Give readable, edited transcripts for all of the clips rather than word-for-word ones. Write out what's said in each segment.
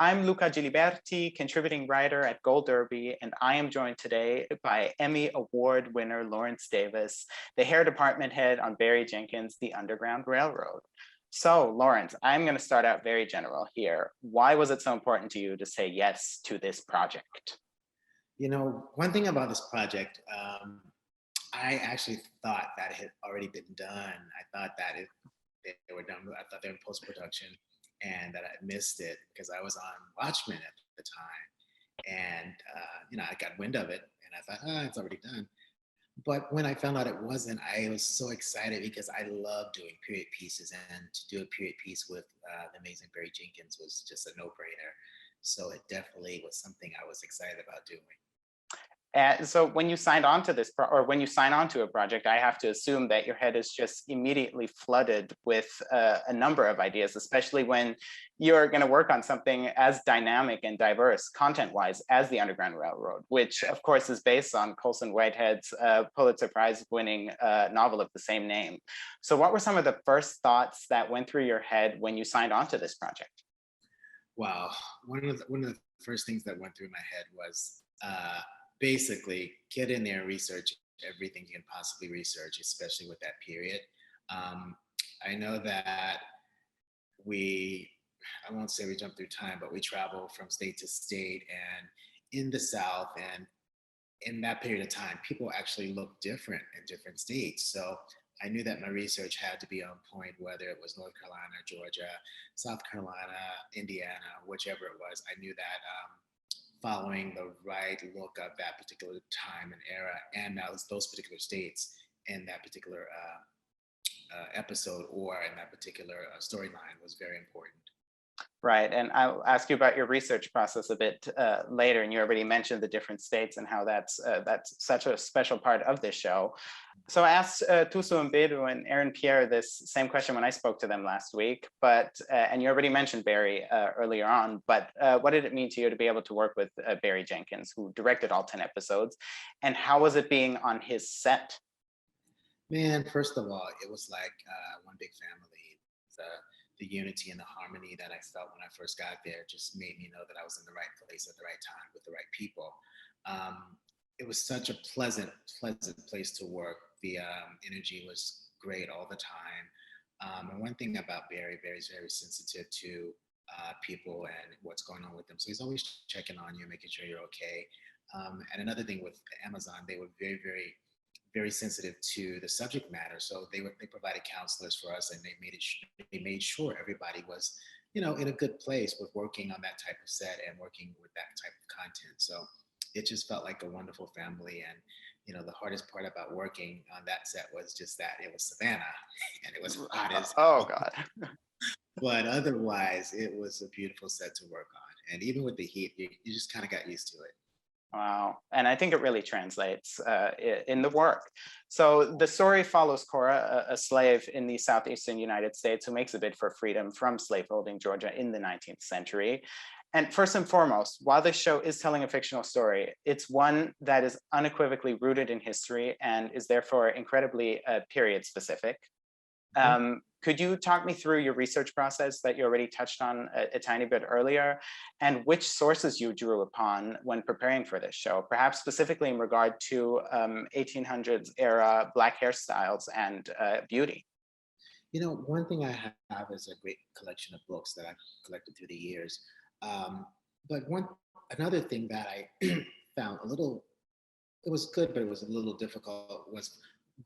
I'm Luca Giliberti, contributing writer at Gold Derby, and I am joined today by Emmy Award winner Lawrence Davis, the hair department head on Barry Jenkins' The Underground Railroad. So, Lawrence, I'm going to start out very general here. Why was it so important to you to say yes to this project? You know, one thing about this project, I actually thought that it had already been done. I thought that they were done. I thought they were in post production, and that I missed it because I was on Watchmen at the time, and I got wind of it, and I thought, oh, it's already done. But when I found out it wasn't, I was so excited because I love doing period pieces, and to do a period piece with the amazing Barry Jenkins was just a no-brainer. So it definitely was something I was excited about doing. So when you signed on to or when you sign on to a project, I have to assume that your head is just immediately flooded with a number of ideas, especially when you're going to work on something as dynamic and diverse content-wise as the Underground Railroad, which of course is based on Colson Whitehead's Pulitzer Prize-winning novel of the same name. So what were some of the first thoughts that went through your head when you signed on to this project? Wow, one of the first things that went through my head was basically get in there and research everything you can possibly research, especially with that period. I know that I won't say we jump through time, but we travel from state to state, and in the South and in that period of time, people actually look different in different states. So I knew that my research had to be on point, whether it was North Carolina, Georgia, South Carolina, Indiana, whichever it was. I knew that following the right look of that particular time and era, and those particular states in that particular episode or in that particular storyline was very important. Right, and I'll ask you about your research process a bit later, and you already mentioned the different states and how that's such a special part of this show. So I asked Tusu Mbedu and Aaron Pierre this same question when I spoke to them last week, but and you already mentioned Barry earlier on, but what did it mean to you to be able to work with Barry Jenkins, who directed all 10 episodes, and how was it being on his set? Man, first of all, it was like one big family. The unity and the harmony that I felt when I first got there just made me know that I was in the right place at the right time with the right people. It was such a pleasant place to work. The energy was great all the time. And one thing about Barry's very sensitive to people and what's going on with them. So he's always checking on you, making sure you're okay. And another thing with Amazon, they were very sensitive to the subject matter. So they provided counselors for us, and they made sure everybody was, in a good place with working on that type of set and working with that type of content. So it just felt like a wonderful family. And the hardest part about working on that set was just that it was Savannah and it was hot as oh God. But otherwise it was a beautiful set to work on. And even with the heat, you just kind of got used to it. Wow. And I think it really translates in the work. So the story follows Cora, a slave in the southeastern United States who makes a bid for freedom from slaveholding Georgia in the 19th century. And first and foremost, while this show is telling a fictional story, it's one that is unequivocally rooted in history and is therefore incredibly period specific. Could you talk me through your research process that you already touched on a tiny bit earlier, and which sources you drew upon when preparing for this show, perhaps specifically in regard to 1800s era Black hairstyles and beauty? One thing I have is a great collection of books that I've collected through the years. But another thing that I found it was good, but it was a little difficult, was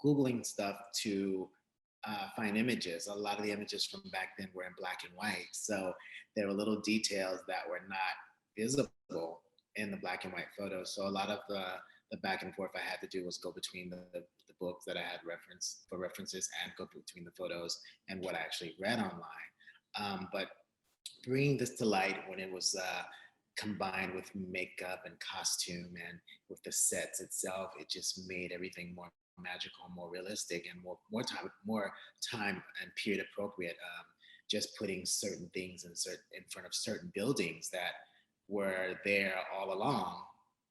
Googling stuff to find images. A lot of the images from back then were in black and white. So there were little details that were not visible in the black and white photos. So a lot of the back and forth I had to do was go between the books that I had references and go between the photos and what I actually read online. But bringing this to light when it was combined with makeup and costume and with the sets itself, it just made everything more magical, more realistic, and more time and period appropriate. Just putting certain things in front of certain buildings that were there all along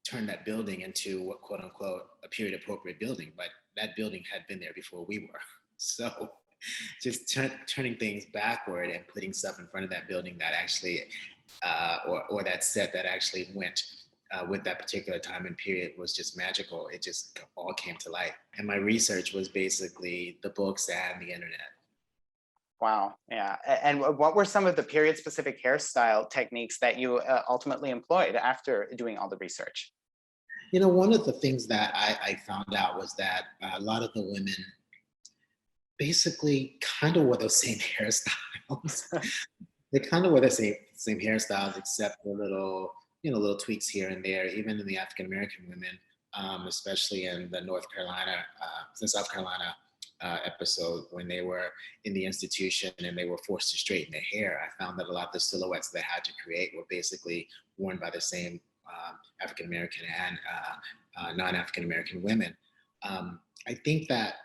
turned that building into what, quote unquote, a period appropriate building, but that building had been there before we were. So just turning things backward and putting stuff in front of that building that actually or that set that actually went with that particular time and period was just magical. It just all came to light. And my research was basically the books and the internet. Wow. Yeah. And what were some of the period specific hairstyle techniques that you ultimately employed after doing all the research? You know, one of the things that I found out was that a lot of the women basically kind of wore those same hairstyles. They kind of wore the same hairstyles, except a little, little tweaks here and there. Even in the African American women, especially in the the South Carolina episode when they were in the institution and they were forced to straighten their hair. I found that a lot of the silhouettes they had to create were basically worn by the same African American and non-African American women. I think that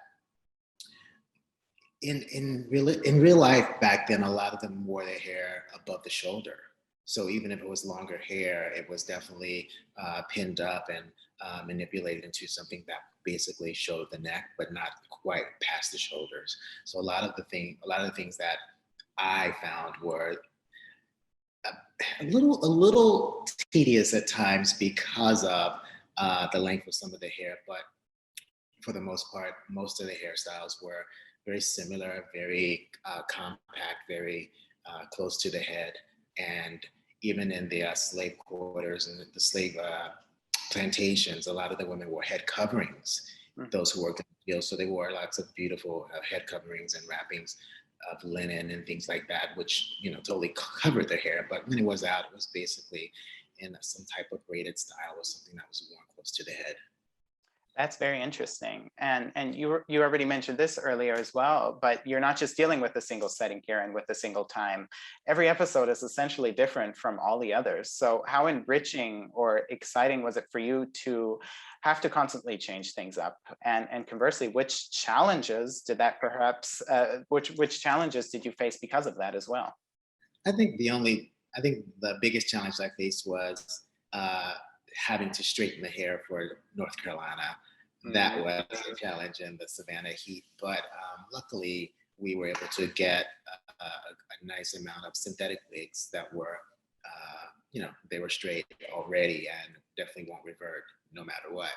in real life back then, a lot of them wore their hair above the shoulder. So even if it was longer hair, it was definitely pinned up and manipulated into something that basically showed the neck, but not quite past the shoulders. So a lot of the things that I found were a little tedious at times because of the length of some of the hair, but for the most part, most of the hairstyles were very similar, very compact, very close to the head. And even in the slave quarters and the slave plantations, a lot of the women wore head coverings, those who worked in the field. So they wore lots of beautiful head coverings and wrappings of linen and things like that, which, totally covered their hair. But when it was out, it was basically in some type of braided style or something that was worn close to the head. That's very interesting. And you already mentioned this earlier as well, but you're not just dealing with a single setting here and with a single time. Every episode is essentially different from all the others. So how enriching or exciting was it for you to have to constantly change things up? And conversely, which challenges did that perhaps, which challenges did you face because of that as well? I think the biggest challenge I faced was uh, having to straighten the hair for North Carolina. That Mhm. was a challenge in the Savannah heat, but luckily we were able to get a nice amount of synthetic wigs that were, they were straight already and definitely won't revert no matter what.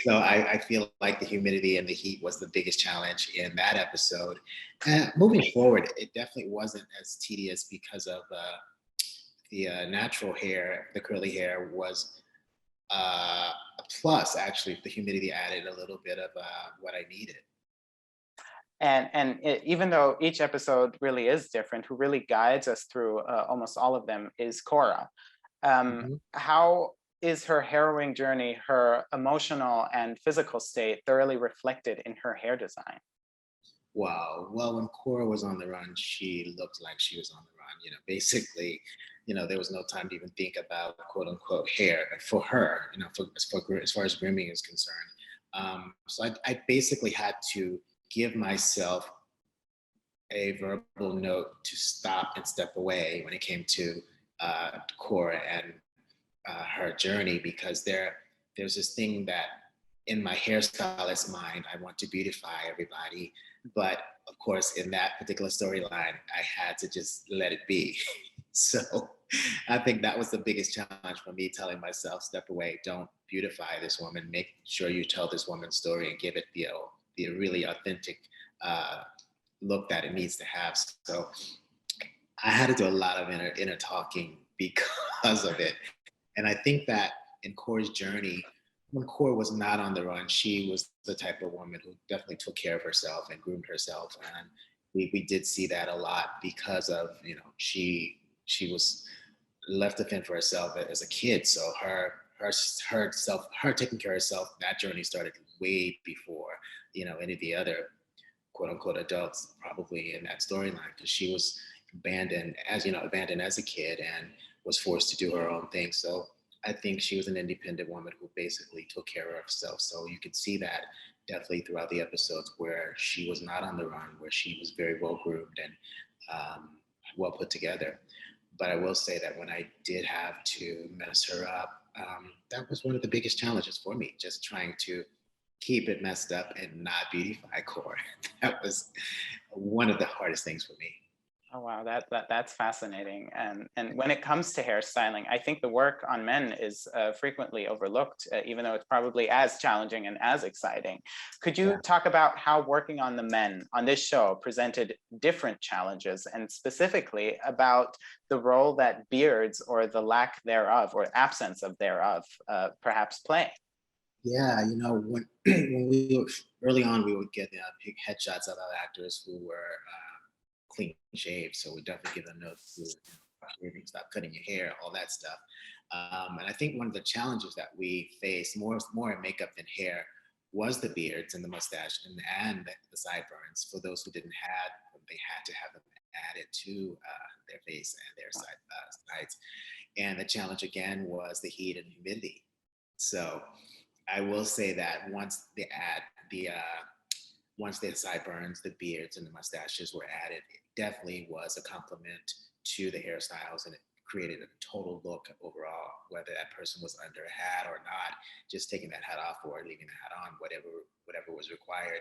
So I feel like the humidity and the heat was the biggest challenge in that episode. Moving forward, it definitely wasn't as tedious because of the natural hair, the curly hair was a plus. Actually, the humidity added a little bit of what I needed. Even though each episode really is different, who really guides us through almost all of them is Cora. Mhm. How is her harrowing journey, her emotional and physical state thoroughly reflected in her hair design? Wow. Well, when Cora was on the run, she looked like she was on the run. Basically, there was no time to even think about quote unquote hair for her. As far as grooming is concerned. So I basically had to give myself a verbal note to stop and step away when it came to Cora and her journey, because there's this thing that in my hairstylist mind I want to beautify everybody, but of course in that particular storyline I had to just let it be. So I think that was the biggest challenge for me, telling myself step away, don't beautify this woman, make sure you tell this woman's story and give it the really authentic uh, look that it needs to have. So I had to do a lot of inner talking because of it. And I think that in Cora's journey, when Cora was not on the run, she was the type of woman who definitely took care of herself and groomed herself. And we did see that a lot because of, she was left to fend for herself as a kid. So her taking care of herself, that journey started way before, any of the other quote unquote adults probably in that storyline, because she was abandoned as a kid and was forced to do her own thing. So I think she was an independent woman who basically took care of herself. So you could see that definitely throughout the episodes where she was not on the run, where she was very well groomed and well put together. But I will say that when I did have to mess her up, that was one of the biggest challenges for me, just trying to keep it messed up and not beautify core. That was one of the hardest things for me. Oh wow, that's fascinating. And when it comes to hairstyling, I think the work on men is frequently overlooked, even though it's probably as challenging and as exciting. Could you Yeah. talk about how working on the men on this show presented different challenges, and specifically about the role that beards or the lack thereof or absence of thereof perhaps play? Yeah, when when we were early on, we would get big headshots of our actors who were clean shaved. So we definitely give them notes to stop cutting your hair, all that stuff. And I think one of the challenges that we faced more in makeup than hair was the beards and the mustache and the sideburns. For those who didn't have them, they had to have them added to their face and their sides. And the challenge again was the heat and humidity. So I will say that once the sideburns, the beards, and the mustaches were added, it definitely was a compliment to the hairstyles, and it created a total look overall. Whether that person was under a hat or not, just taking that hat off or leaving the hat on, whatever was required.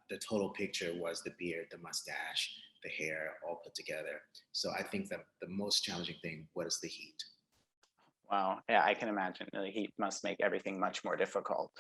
The total picture was the beard, the mustache, the hair, all put together. So I think that the most challenging thing was the heat. Wow, yeah, I can imagine the heat must make everything much more difficult.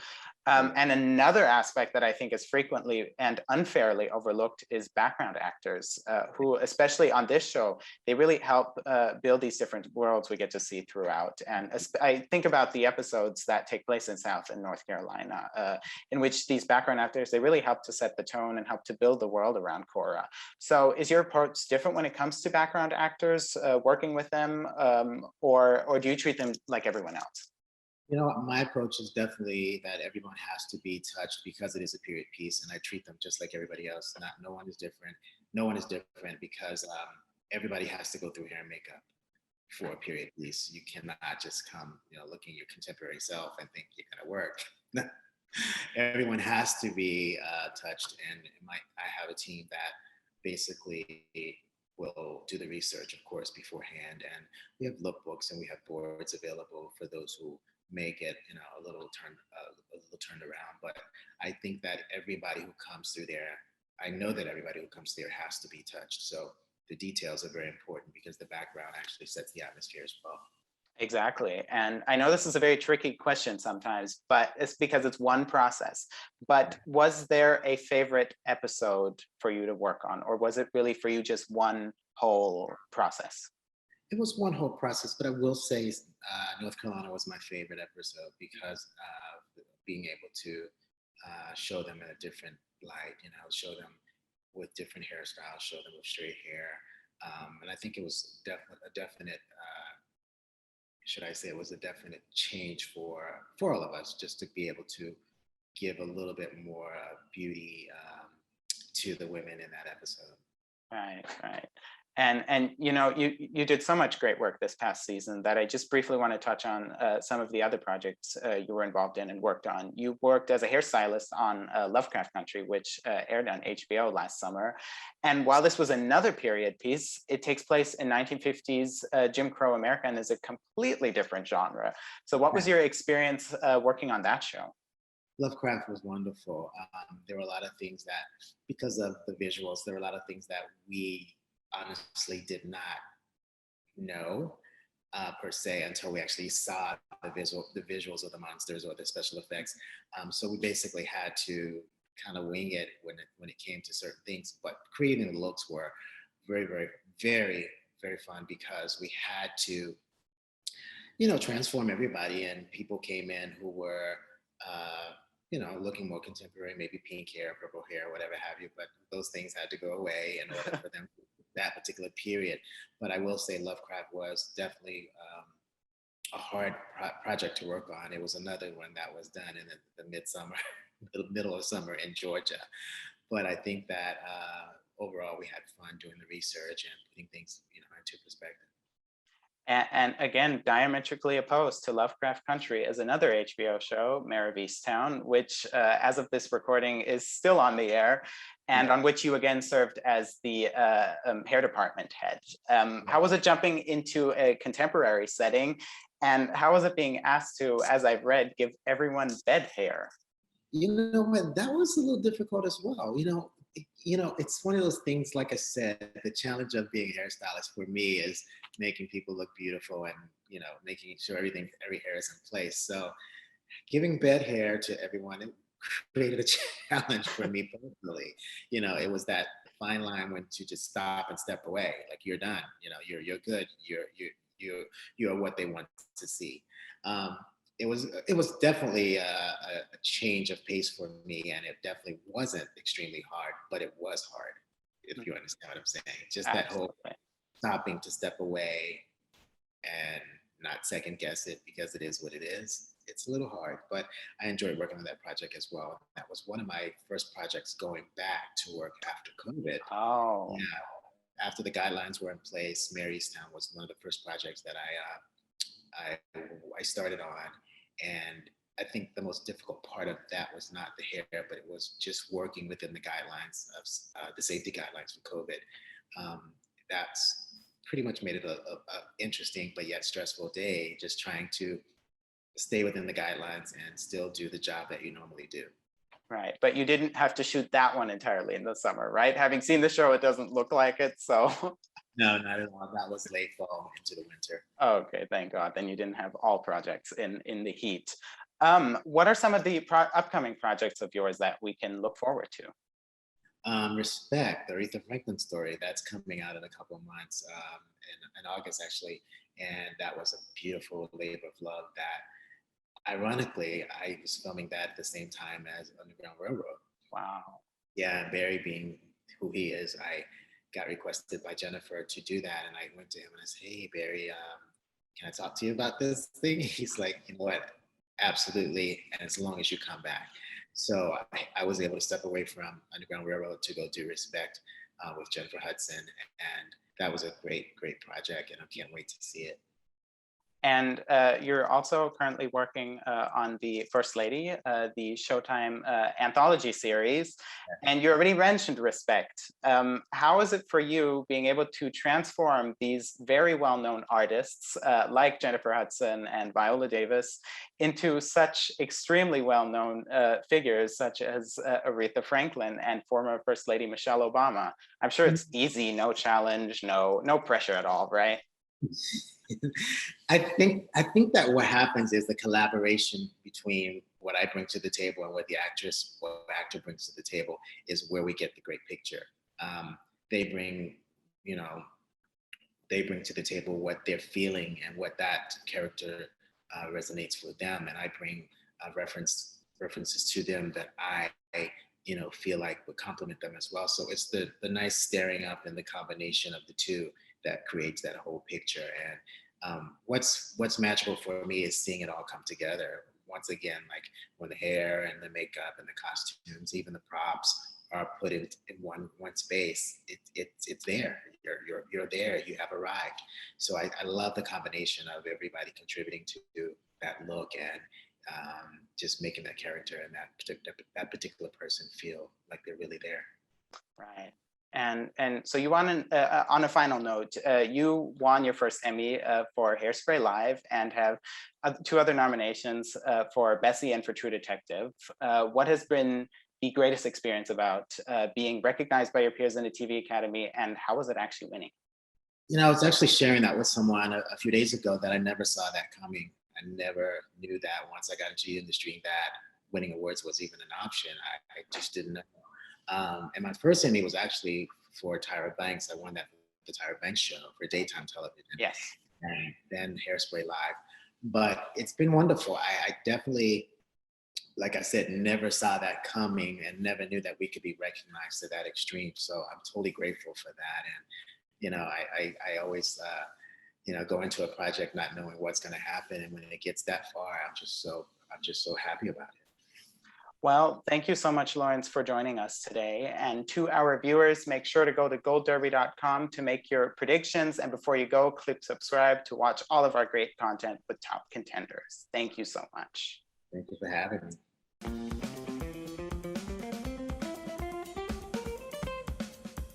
Yeah. And another aspect that I think is frequently and unfairly overlooked is background actors, who, especially on this show, they really help build these different worlds we get to see throughout. And I think about the episodes that take place in South and North Carolina, in which these background actors, they really help to set the tone and help to build the world around Cora. So is your approach different when it comes to background actors, working with them, or do you treat them like everyone else? My approach is definitely that everyone has to be touched because it is a period piece, and I treat them just like everybody else. Not No one is different. No one is different because everybody has to go through hair and makeup for a period piece. You cannot just come, looking your contemporary self and think you're gonna work. Everyone has to be touched, and I have a team that basically will do the research, of course, beforehand, and we have lookbooks and we have boards available for those who may get a little turned around. But I think that everybody who comes through there, I know that everybody who comes there has to be touched. So the details are very important because the background actually sets the atmosphere as well. Exactly. And I know this is a very tricky question sometimes, but it's because it's one process. But was there a favorite episode for you to work on, or was it really for you just one whole process? It was one whole process, but I will say North Carolina was my favorite episode because being able to show them in a different light, show them with different hairstyles, show them with straight hair. And I think it was a definite, should I say, it was a definite change for all of us just to be able to give a little bit more beauty to the women in that episode. Right, right. And you did so much great work this past season that I just briefly want to touch on some of the other projects you were involved in and worked on. You worked as a hairstylist on Lovecraft Country, which aired on HBO last summer. And while this was another period piece, it takes place in 1950s Jim Crow America and is a completely different genre. So what was your experience working on that show? Lovecraft was wonderful. There were a lot of things that, because of the visuals, there were a lot of things that we honestly did not know per se until we actually saw the visuals of the monsters or the special effects. So we basically had to kind of wing it when it came to certain things. But creating the looks were very, very, very, very fun because we had to, transform everybody, and people came in who were looking more contemporary, maybe pink hair, purple hair, whatever have you. But those things had to go away in order for them that particular period. But I will say Lovecraft was definitely a hard project to work on. It was another one that was done in the midsummer, the middle of summer in Georgia. But I think that overall we had fun doing the research and putting things, into perspective. And again, diametrically opposed to Lovecraft Country is another HBO show, Mare of Easttown, which, as of this recording, is still on the air, and on which you again served as the hair department head. How was it jumping into a contemporary setting, and how was it being asked to, as I've read, give everyone bed hair? You know what? That was a little difficult as well. It's one of those things, like I said, the challenge of being a hairstylist for me is making people look beautiful and, making sure every hair is in place. So giving bed hair to everyone, it created a challenge for me personally. It was that fine line when to just stop and step away. Like, you're done. You're good. You're what they want to see. Um, it was definitely a change of pace for me, and it definitely wasn't extremely hard, but it was hard. If you understand what I'm saying, just that whole Absolutely. stopping to step away and not second guess it, because it is what it is. It's a little hard, but I enjoyed working on that project as well. That was one of my first projects going back to work after COVID. Oh, Yeah, after the guidelines were in place, Marystown was one of the first projects that I started on, and I think the most difficult part of that was not the hair, but it was just working within the guidelines of the safety guidelines for COVID. That's pretty much made it a interesting but yet stressful day, just trying to stay within the guidelines and still do the job that you normally do. right. But you didn't have to shoot that one entirely in the summer, right? Having seen the show, it doesn't look like it. So, No, not at all. That was late fall into the winter. okay, thank God. Then you didn't have all projects in the heat. What are some of the upcoming projects of yours that we can look forward to? Respect, the Aretha Franklin story, that's coming out in a couple of months, in August actually. And that was a beautiful labor of love that, ironically, I was filming that at the same time as Underground Railroad. Wow. Yeah, and Barry being who he is, I got requested by Jennifer to do that. And I went to him and I said, hey, Barry, can I talk to you about this thing? He's like, you know what? Absolutely. And as long as you come back. So I was able to step away from Underground Railroad to go do Respect with Jennifer Hudson. And that was a great, great project. And I can't wait to see it. And you're also currently working on the First Lady, the Showtime anthology series, and you already mentioned Respect. How is it for you being able to transform these very well-known artists like Jennifer Hudson and Viola Davis into such extremely well-known figures such as Aretha Franklin and former First Lady Michelle Obama? I'm sure it's easy, no challenge, no pressure at all, right? I think that what happens is the collaboration between what I bring to the table and what the actor brings to the table is where we get the great picture. Um, they bring, you know, they bring to the table what they're feeling and what that character resonates for them, and I bring references to them that I feel like would complement them as well. So it's the nice staring up and the combination of the two that creates that whole picture. And what's magical for me is seeing it all come together. Once again, like when the hair and the makeup and the costumes, even the props are put in one space, it's there. You're there. You have arrived. So I love the combination of everybody contributing to that look and just making that character and that particular person feel like they're really there. Right. And so you won on a final note, you won your first Emmy for Hairspray Live and have two other nominations for Bessie and for True Detective. What has been the greatest experience about being recognized by your peers in the TV Academy, and how was it actually winning? I was actually sharing that with someone a few days ago that I never saw that coming. I never knew that once I got into the industry that winning awards was even an option. I just didn't know. And my first Emmy was actually for Tyra Banks. I won that for the Tyra Banks show for daytime television. Yes. And then Hairspray Live. But it's been wonderful. I definitely, like I said, never saw that coming and never knew that we could be recognized to that extreme. So I'm totally grateful for that. And, I always, go into a project not knowing what's going to happen. And when it gets that far, I'm just so happy about it. Well, thank you so much, Lawrence, for joining us today. And to our viewers, make sure to go to goldderby.com to make your predictions. And before you go, click subscribe to watch all of our great content with top contenders. Thank you so much. Thank you for having me.